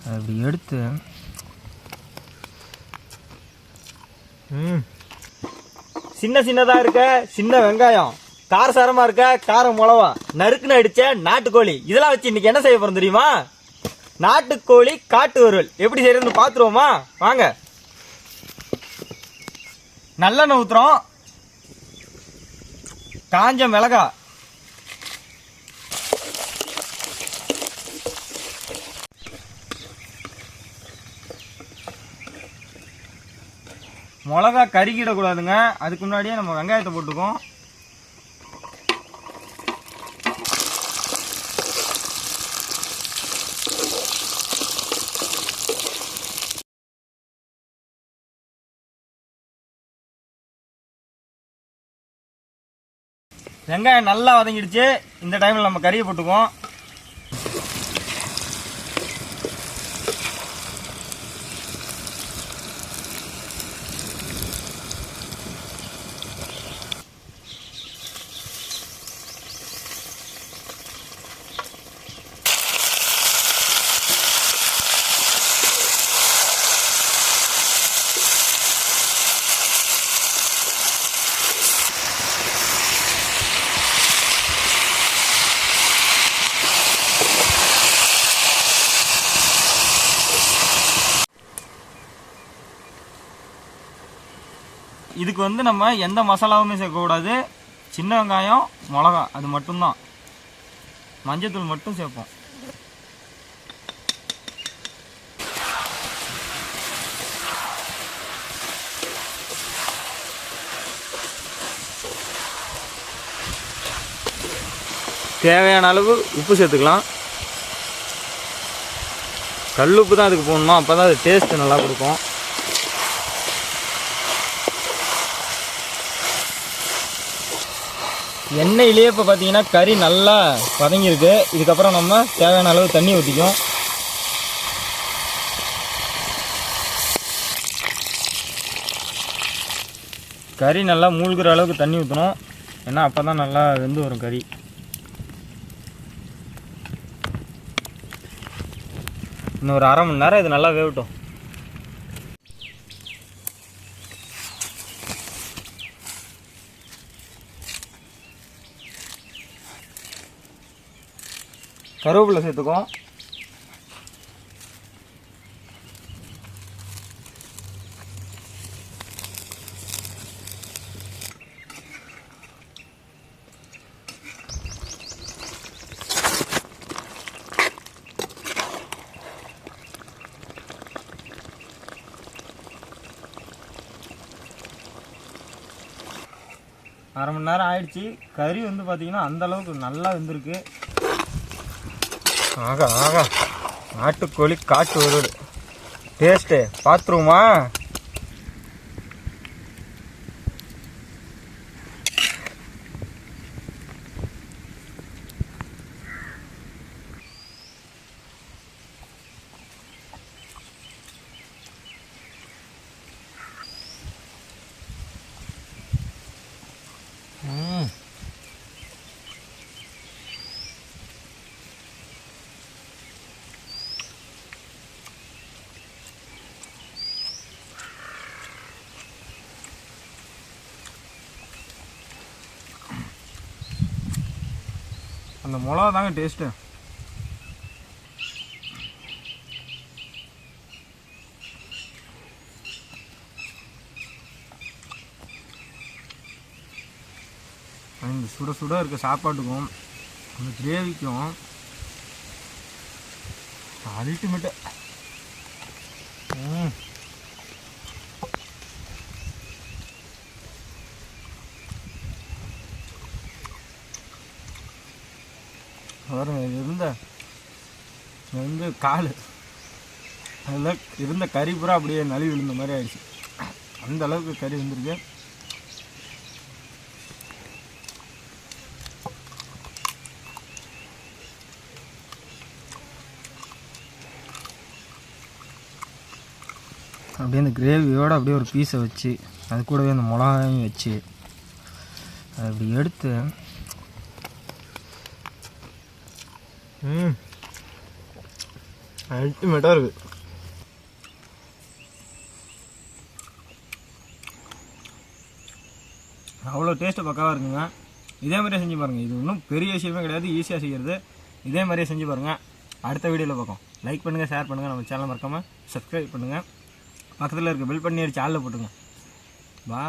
அப்படி எடுத்து சின்ன சின்னதாக இருக்க சின்ன வெங்காயம், காரசாரமாக இருக்க காரம் மிளவா, நறுக்குன்னு அடித்த நாட்டுக்கோழி, இதெல்லாம் வச்சு இன்னைக்கு என்ன செய்ய போகிறோம் தெரியுமா? நாட்டுக்கோழி காட்டு வறுவல் எப்படி செய்யறதுன்னு பார்த்துருவோமா? வாங்க. நல்லெண்ணெய் ஊற்றுறோம், காஞ்ச மிளகா, மிளகா கருகிடக்கூடாதுங்க, அதுக்கு முன்னாடியே நம்ம வெங்காயத்தை போட்டுக்கோம். வெங்காயம் நல்லா வதங்கிடுச்சு. இந்த டைமில் நம்ம கறியை போட்டுக்குவோம். இதுக்கு வந்து நம்ம எந்த மசாலாவுமே சேர்க்கக்கூடாது. சின்ன வெங்காயம், மிளகா, அது மட்டும்தான். மஞ்சத்தூள் மட்டும் சேர்ப்போம். தேவையான அளவு உப்பு சேர்த்துக்கலாம். கல் உப்பு தான் அதுக்கு போடணும், அப்போ தான் அது டேஸ்ட்டு நல்லா கொடுக்கும். எண்ணெயிலேயே இப்போ பார்த்தீங்கன்னா கறி நல்லா வதங்கியிருக்கு. இதுக்கப்புறம் நம்ம தேவையான அளவு தண்ணி ஊற்றிக்கும். கறி நல்லா மூழ்கிற அளவுக்கு தண்ணி ஊற்றணும், ஏன்னா அப்போ தான் நல்லா வெந்து வரும் கறி. இன்னும் ஒரு அரை மணி நேரம் இது நல்லா வேகட்டும். கருவேப்பிலை சேர்த்துக்கும். அரை மணி நேரம் ஆயிடுச்சு. கறி வந்து பார்த்தீங்கன்னா அந்த அளவுக்கு நல்லா வெந்திருக்கு. ஆகா ஆகா, நாட்டுக்கோழி காட்டு வறுவல் டேஸ்ட்டு பார்த்துருவோமா? அந்த மிளகா தாங்க டேஸ்ட்டு. இந்த சுட சுட இருக்க சாப்பாட்டுக்கும் அந்த கிரேவிக்கும் அல்டிமேட்டு. இருந்த கால் அதில் இருந்த கறி பூரா அப்படியே நழுவி விழுந்த மாதிரி ஆயிடுச்சு. அந்த அளவுக்கு கறி வந்துருக்கு. அப்படியே அந்த கிரேவியோடு அப்படியே ஒரு பீஸை வச்சு அது கூடவே அந்த மிளகாயும் வச்சு அப்படி எடுத்து அல்டிமேட்டாக இருக்குது. அவ்வளோ டேஸ்ட்டு பக்காவாக இருக்குங்க. இதே மாதிரியே செஞ்சு பாருங்கள். இது ஒன்றும் பெரிய விஷயமே கிடையாது, ஈஸியாக செய்கிறது. இதே மாதிரியே செஞ்சு பாருங்கள். அடுத்த வீடியோவில் பார்ப்போம். லைக் பண்ணுங்கள், ஷேர் பண்ணுங்கள், நம்ம சேனல் மறக்காமல் சப்ஸ்கிரைப் பண்ணுங்கள். பக்கத்தில் இருக்க பெல் பண்ணி அடிச்சு ஆளில் போட்டுங்க. பா